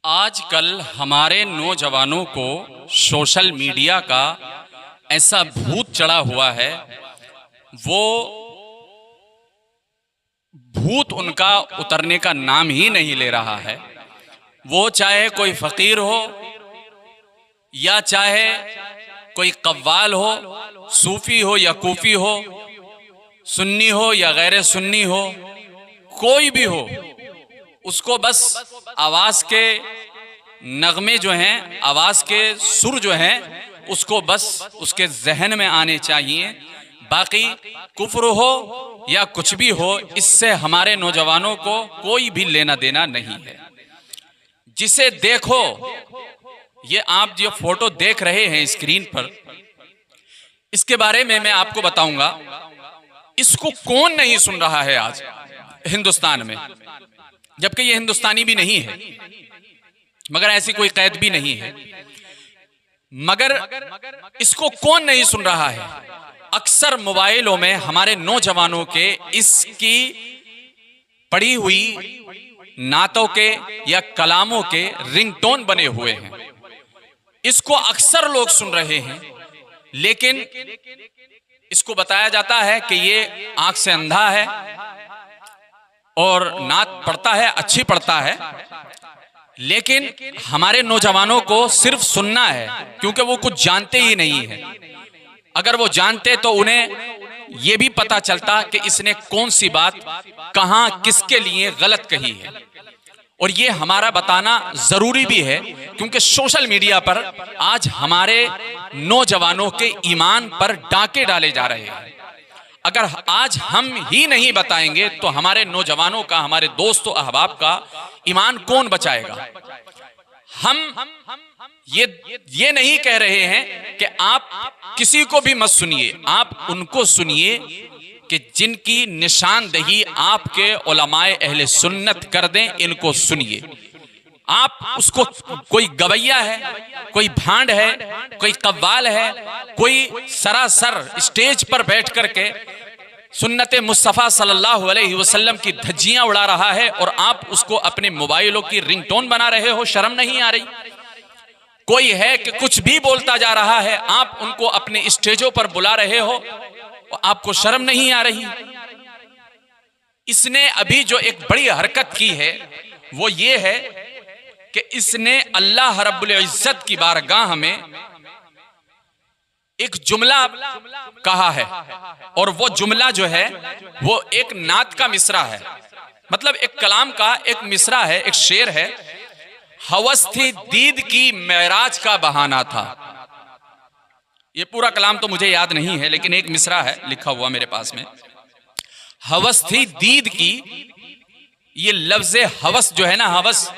आजकल हमारे नौजवानों को सोशल मीडिया का ऐसा भूत चढ़ा हुआ है। वो भूत उनका उतरने का नाम ही नहीं ले रहा है। वो चाहे कोई फकीर हो या चाहे कोई कव्वाल हो, सूफी हो या कूफी हो, सुन्नी हो या गैर सुन्नी हो, कोई भी हो, उसको बस आवाज के नगमे जो हैं, आवाज के सुर जो हैं, उसको बस उसके जहन में आने चाहिए। बाकी कुफ्र हो या कुछ भी हो, इससे हमारे नौजवानों को कोई भी लेना देना नहीं है। जिसे देखो, ये आप जो फोटो देख रहे हैं स्क्रीन पर, इसके बारे में मैं आपको बताऊंगा। इसको कौन नहीं सुन रहा है आज हिंदुस्तान में, जबकि ये हिंदुस्तानी भी नहीं है, मगर ऐसी कोई कैद भी नहीं है। मगर इसको कौन नहीं सुन रहा है? अक्सर मोबाइलों में हमारे नौजवानों के इसकी पड़ी हुई नातों के या कलामों के रिंगटोन बने हुए हैं। इसको अक्सर लोग सुन रहे हैं, लेकिन इसको बताया जाता है कि ये आंख से अंधा है और नात पढ़ता है, अच्छी पढ़ता है। लेकिन हमारे नौजवानों को सिर्फ सुनना है, क्योंकि वो कुछ जानते ही नहीं है। अगर वो जानते तो उन्हें ये भी पता चलता कि इसने कौन सी बात कहां किसके लिए गलत कही है। और ये हमारा बताना जरूरी भी है, क्योंकि सोशल मीडिया पर आज हमारे नौजवानों के ईमान पर डाके डाले जा रहे हैं। अगर आज हम ही नहीं बताएंगे तो हमारे नौजवानों का, हमारे दोस्तों अहबाब का ईमान कौन बचाएगा? हम ये नहीं कह रहे हैं कि आप किसी को भी मत सुनिए, आप उनको सुनिए कि जिनकी निशानदही आपके उलमाए अहले सुन्नत कर दें, इनको सुनिए। आप उसको, कोई गवैया है, कोई भांड है, कोई कव्वाल है, कोई सरासर स्टेज पर बैठ करके सुन्नत मुस्तफ़ा सल्लल्लाहु अलैहि वसल्लम की धज्जियां उड़ा रहा है और आप उसको अपने मोबाइलों की रिंगटोन बना रहे हो। शर्म नहीं आ रही? कोई है कि कुछ भी बोलता जा रहा है, आप उनको अपने स्टेजों पर बुला रहे हो, आपको शर्म नहीं आ रही? इसने अभी जो एक बड़ी हरकत की है वो ये है कि इसने अल्लाह रब्बुल इज्जत की बारगाह में एक जुमला कहा है, और वो जुमला जो है वो एक नात का मिसरा है, मतलब एक कलाम का एक मिसरा है, एक शेर है। हवस थी दीद की, मेराज का बहाना था। ये पूरा कलाम तो मुझे याद नहीं है, लेकिन एक मिसरा है लिखा हुआ मेरे पास में। हवस थी दीद की, ये लफ्ज हवस जो है ना, हवस,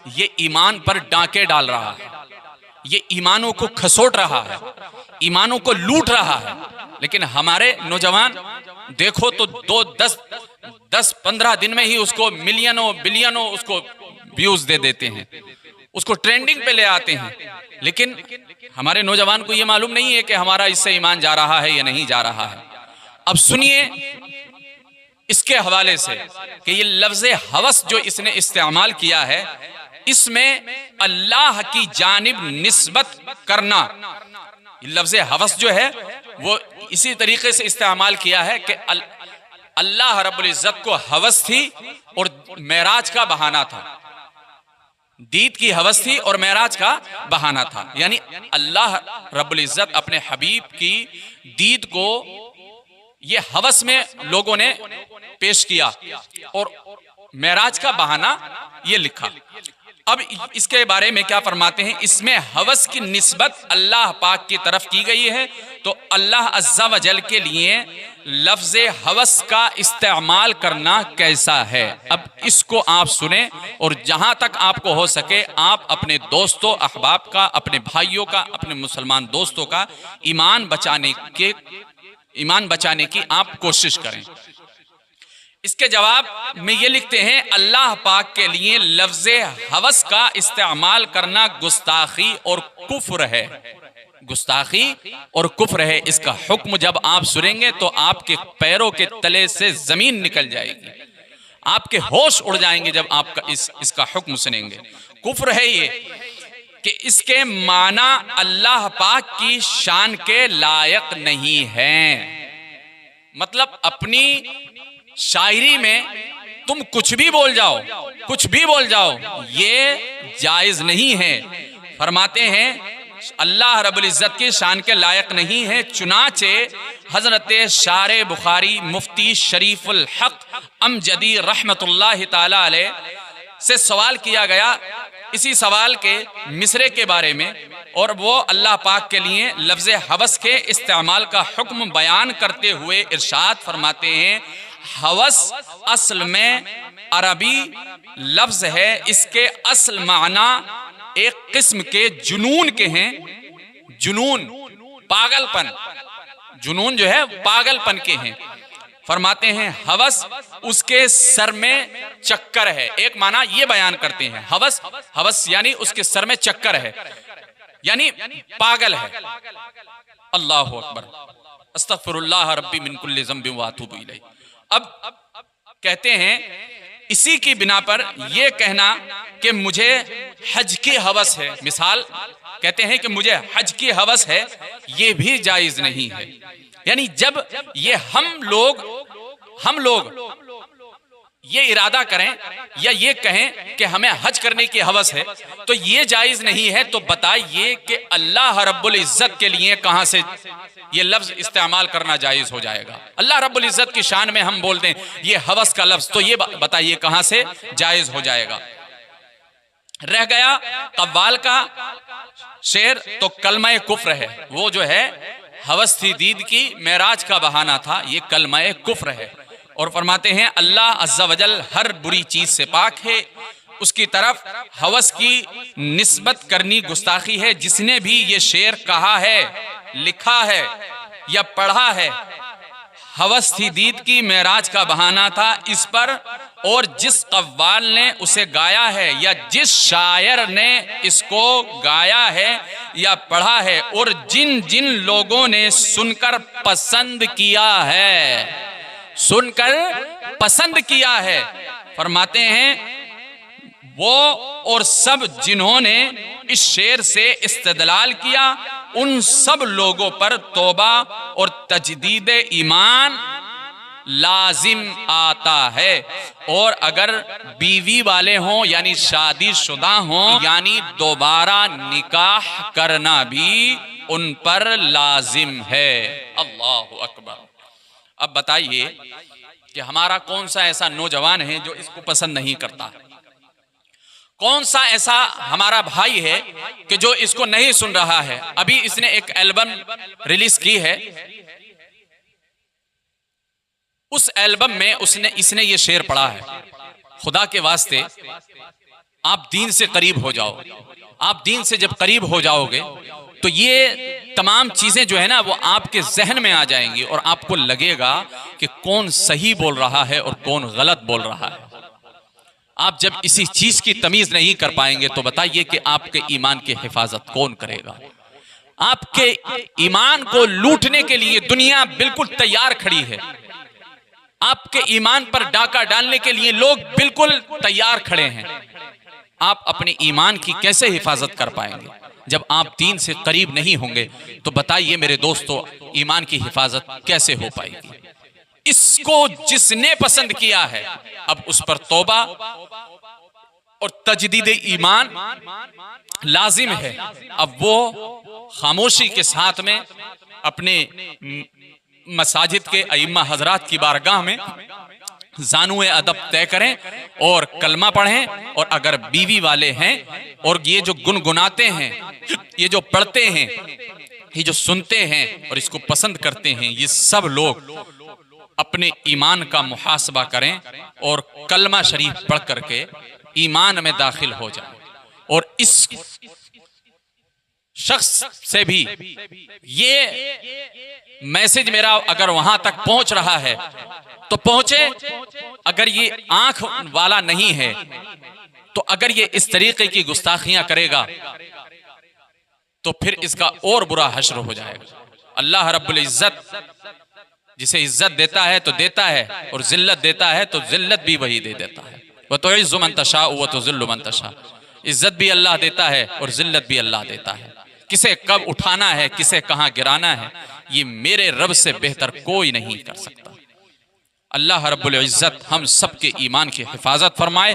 ये ईमान पर डांके डाल रहा है, ये ईमानों को खसोट रहा है, ईमानों को लूट रहा है। लेकिन हमारे नौजवान देखो तो 10-15 दिन में ही उसको मिलियनों बिलियनों उसको व्यूज दे देते हैं, उसको ट्रेंडिंग पे ले आते हैं। लेकिन हमारे नौजवान को यह मालूम नहीं है कि हमारा इससे ईमान जा रहा है या नहीं जा रहा है। अब सुनिए इसके हवाले से कि ये लफ्ज हवस जो इसने इस्तेमाल किया है, इसमें अल्लाह की जानिब निस्बत करना, लफ्ज हवस जो है वो इसी तरीके से इस्तेमाल किया है कि अल्लाह रब्बुल इज्जत को हवस थी और मेराज का बहाना था। दीद की हवस थी और मेराज का बहाना था, यानी अल्लाह रब्बुल इज्जत अपने हबीब की दीद को ये हवस में लोगों ने पेश किया और मेराज का बहाना ये लिखा। अब इसके बारे में क्या फरमाते हैं? इसमें हवस की निस्बत अल्लाह पाक की तरफ की गई है, तो अल्लाह अज़्ज़ा व जल के लिए लफ्ज़ हवस का इस्तेमाल करना कैसा है। अब इसको आप सुने और जहां तक आपको हो सके आप अपने दोस्तों अहबाब का, अपने भाइयों का, अपने मुसलमान दोस्तों का ईमान बचाने की आप कोशिश करें। इसके जवाब में ये लिखते हैं, अल्लाह पाक के लिए लफ्ज हवस का इस्तेमाल करना गुस्ताखी और कुफ्र है। गुस्ताखी और कुफ्र है। इसका हुक्म जब आप सुनेंगे तो आपके पैरों के तले से जमीन निकल जाएगी। आपके होश उड़ जाएंगे जब आपका इसका हुक्म सुनेंगे। कुफ्र है ये कि इसके माना अल्लाह पाक की शान के लायक नहीं है। मतलब अपनी शायरी में तुम कुछ भी बोल जाओ, कुछ भी बोल जाओ, ये जायज नहीं है। फरमाते हैं अल्लाह रब्बुल इज्जत की शान के लायक नहीं है। चुनाचे हजरत शारे बुखारी मुफ्ती शरीफुल हक अमजदी रहमतुल्लाह ताला अलैह से सवाल किया गया इसी सवाल के मिसरे के बारे में, और वो अल्लाह पाक के लिए लफ्ज़ हवस के इस्तेमाल का हुक्म बयान करते हुए इरशाद फरमाते हैं, हवस असल में अरबी लफ्ज़ है, इसके असल माना एक किस्म के जुनून के हैं। जुनून पागलपन, जुनून जो है पागलपन के हैं। फरमाते हैं हवस उसके सर में चक्कर है। एक माना ये बयान करते हैं हवस, हवस यानी उसके सर में चक्कर है, यानी पागल है। अल्लाहु अकबर, अस्तगफिरुल्लाह रब्बी मिन कुल्लि ज़ंबिन व अतूबु इलैह। अब कहते हैं इसी की बिना पर यह कहना कि मुझे हज की हवस है, मिसाल कहते हैं कि मुझे हज की हवस है, ये भी जायज नहीं है। यानी जब ये हम लोग ये इरादा करें या ये कहें कि हमें हज करने की हवस है तो ये जायज नहीं है, तो बताइए कि अल्लाह रब्बुल इज्जत के लिए कहां से ये लफ्ज इस्तेमाल करना जायज हो जाएगा। अल्लाह रब्बुल इज्जत की शान में हम बोल दें ये हवस का लफ्ज, तो ये बताइए कहां से जायज हो जाएगा। रह गया कव्वाल का शेर, तो कलमा कुफ्र है। वो जो है हवस थी दीद की, मेराज का बहाना था, ये कलमा कुफ्र है। और फरमाते हैं अल्लाह अज़्ज़ा वजल हर बुरी चीज से पाक है, उसकी तरफ हवस की निस्बत करनी गुस्ताखी है। जिसने भी ये शेर कहा है, लिखा है या पढ़ा है, हवस थी दीद की, मेराज का बहाना था इस पर, और जिस कव्वाल ने उसे गाया है या जिस शायर ने इसको गाया है या पढ़ा है, और जिन जिन लोगों ने सुनकर पसंद किया है, सुनकर पसंद किया है, फरमाते हैं वो और सब जिन्होंने इस शेर से इस्तेदलाल किया, उन सब लोगों पर तौबा और तजदीद ईमान लाजिम आता है। और अगर बीवी वाले हों यानी शादीशुदा हों, यानी दोबारा निकाह करना भी उन पर लाजिम है। अल्लाहु अकबर। अब बताइए कि हमारा कौन सा ऐसा नौजवान है जो इसको पसंद नहीं करता? कौन सा ऐसा हमारा भाई है कि जो इसको नहीं सुन रहा है? अभी इसने एक एल्बम रिलीज की है, उस एल्बम में इसने ये शेर पढ़ा है, खुदा के वास्ते आप दीन से करीब हो जाओ। आप दीन से जब करीब हो जाओगे तो ये तमाम चीजें जो है ना वो आपके जहन में आ जाएंगी और आपको लगेगा कि कौन सही बोल रहा है और कौन गलत बोल रहा है। आप जब इसी चीज की तमीज नहीं कर पाएंगे तो बताइए कि आपके ईमान की हिफाजत कौन करेगा? आपके ईमान को लूटने के लिए दुनिया बिल्कुल तैयार खड़ी है। आपके ईमान पर डाका डालने के लिए लोग बिल्कुल तैयार खड़े हैं। आप अपने ईमान की कैसे हिफाजत कर पाएंगे जब आप दीन से करीब नहीं होंगे? तो बताइए मेरे दोस्तों, ईमान की हिफाजत कैसे हो पाएगी? इसको जिसने पसंद किया है अब उस पर तौबा और तजदीद ईमान लाजिम है। अब वो खामोशी के साथ में अपने मसाजिद के अइम्मा हजरात की बारगाह में जानुए अदब तय करें और कलमा पढ़ें। और अगर बीवी वाले हैं और ये जो गुनगुनाते हैं, ये जो पढ़ते हैं, ये जो सुनते हैं और इसको पसंद करते हैं, ये सब लोग अपने ईमान का मुहासबा करें और कलमा शरीफ पढ़ करके ईमान में दाखिल हो जाए। और इस शख्स से भी ये मैसेज मेरा अगर वहां तक पहुंच रहा है तो पहुंचे। अगर ये आंख वाला नहीं है तो अगर ये इस तरीके की गुस्ताखियां करेगा तो फिर इसका और बुरा हश्र हो जाएगा। अल्लाह रब्बुल इज्जत जिसे इज्जत देता है तो देता है, और जिल्लत देता है तो जिल्लत भी वही दे देता है। वह तो इज़्ज़ु मन तशा व तुज़िल्लु मन तशा, इज्जत भी अल्लाह देता है और जिल्लत भी अल्लाह देता है। किसे कब उठाना है, किसे कहाँ गिराना है, ये मेरे रब से बेहतर कोई नहीं कर सकता। अल्लाह रब्बुल इज़्ज़त हम सब के ईमान की हिफाजत फरमाए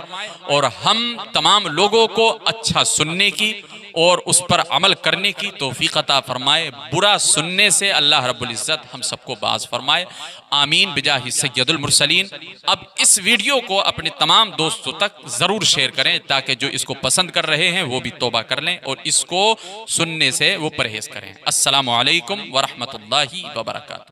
और हम तमाम लोगों को अच्छा सुनने की और उस पर अमल करने की तौफीक अता फरमाए। बुरा सुनने से अल्लाह रब्बुल इज़्ज़त हम सबको बाज फरमाए। आमीन बिजाहि सय्यदुल मुरसलीन। अब इस वीडियो को अपने तमाम दोस्तों तक ज़रूर शेयर करें ताकि जो इसको पसंद कर रहे हैं वो भी तौबा कर लें और इसको सुनने से वो परहेज़ करें। अस्सलामु अलैकुम व रहमतुल्लाहि व बरकातुहू।